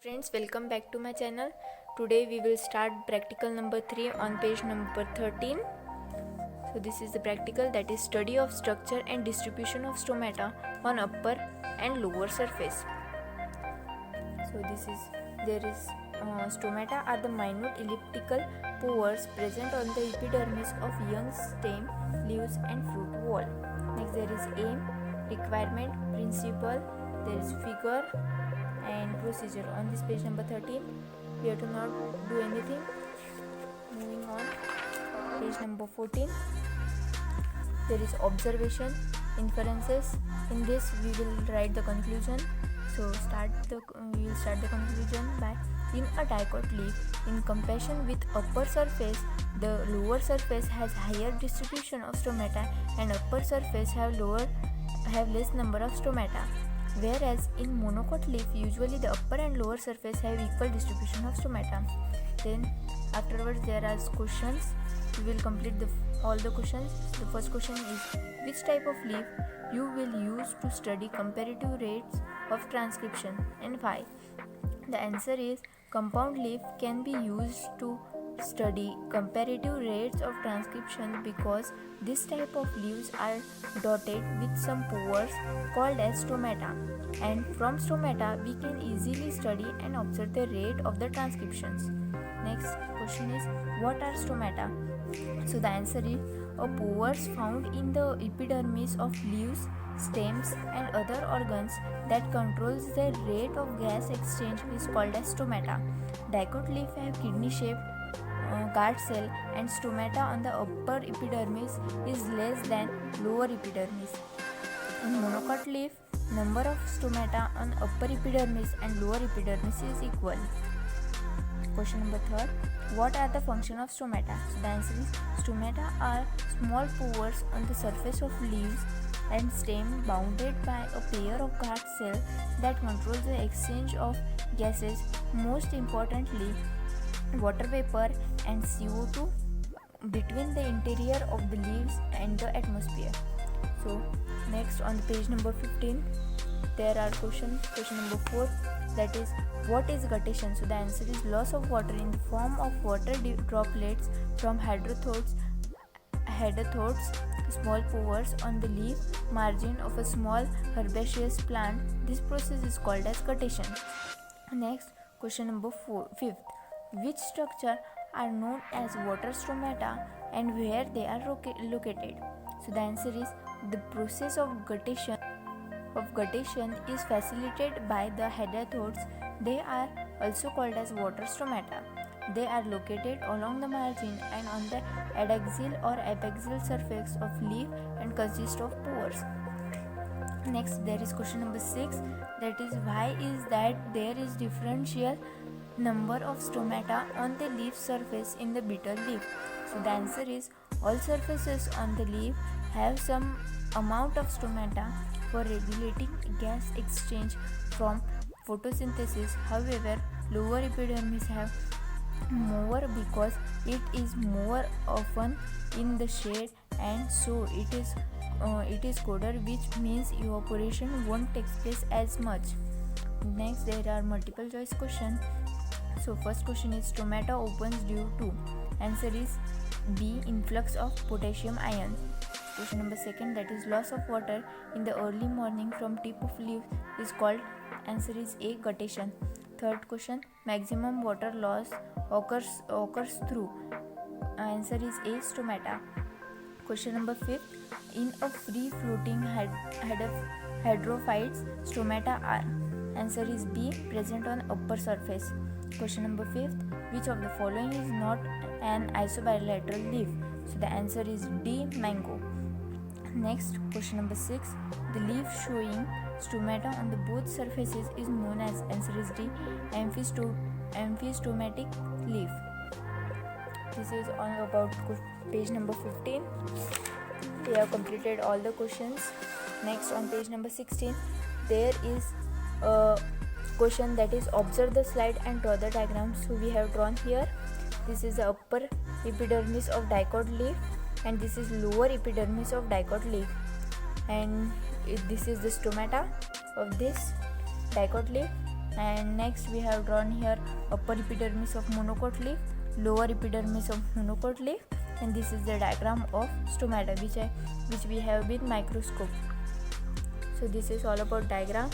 Friends, welcome back to my channel. Today we will start practical number 3 on page number 13. So this is the practical, that is study of structure and distribution of stomata on upper and lower surface. So stomata are the minute elliptical pores present on the epidermis of young stem, leaves and fruit wall. Next there is aim, requirement, principle, there is figure and procedure. On this page number 13 we have to not do anything. Moving on, page number 14, there is observation, inferences. In this we will write the conclusion. So we will start the conclusion by: in a dicot leaf, in comparison with upper surface, the lower surface has higher distribution of stomata and upper surface have less number of stomata. Whereas in monocot leaf, usually the upper and lower surface have equal distribution of stomata. Then afterwards there are questions. We will complete all the questions. The first question is: which type of leaf you will use to study comparative rates of transcription and why? The answer is compound leaf can be used to study comparative rates of transcription because this type of leaves are dotted with some pores called as stomata, and from stomata we can easily study and observe the rate of the transcriptions. Next question is: what are stomata? So the answer is pores found in the epidermis of leaves, stems and other organs that controls the rate of gas exchange is called as stomata. Dicot leaf have kidney shaped guard cell, and stomata on the upper epidermis is less than lower epidermis. In monocot leaf, number of stomata on upper epidermis and lower epidermis is equal. Question number 3: what are the function of stomata? So the answer is stomata are small pores on the surface of leaves and stem bounded by a pair of guard cells that controls the exchange of gases, most importantly water vapor and CO2, between the interior of the leaves and the atmosphere. So next on the page number 15 there are question number 4, that is what is guttation? So the answer is loss of water in the form of water droplets from hydrothodes, small pores on the leaf margin of a small herbaceous plant. This process is called as guttation. Next question number 5, which structure are known as water stomata and where they are located? So the answer is the process of guttation is facilitated by the hydrothodes. They are also called as water stomata. They are located along the margin and on the adaxial or apexial surface of leaf and consist of pores. Next there is question number 6, that is why is that there is differential number of stomata on the leaf surface in the betel leaf? So the answer is all surfaces on the leaf have some amount of stomata for regulating gas exchange from photosynthesis. However, lower epidermis have more because it is more often in the shade, and so it is colder, which means evaporation won't take place as much. Next there are multiple choice questions. So first question is stomata opens due to. Answer is B, influx of potassium ion. Question number 2, that is loss of water in the early morning from tip of leaf is called. Answer is A, guttation. Third question, maximum water loss occurs through. Answer is A, stomata. Question number 5, in a free floating hydrophytes, stomata are. Answer is B, present on upper surface. Question number 5, which of the following is not an isobilateral leaf? So the answer is D, mango. Next question number 6, the leaf showing stomata on the both surfaces is known as. Answer is D, amphistomatic leaf. This is all about page number 15. We have completed all the questions. Next on page number 16 there is a question, that is observe the slide and draw the diagram. So we have drawn here. This is the upper epidermis of dicot leaf and this is lower epidermis of dicot leaf, and this is the stomata of this dicot leaf, And next we have drawn here upper epidermis of monocote leaf, lower epidermis of monocote leaf, and this is the diagram of stomata which we have with microscope. So this is all about diagram.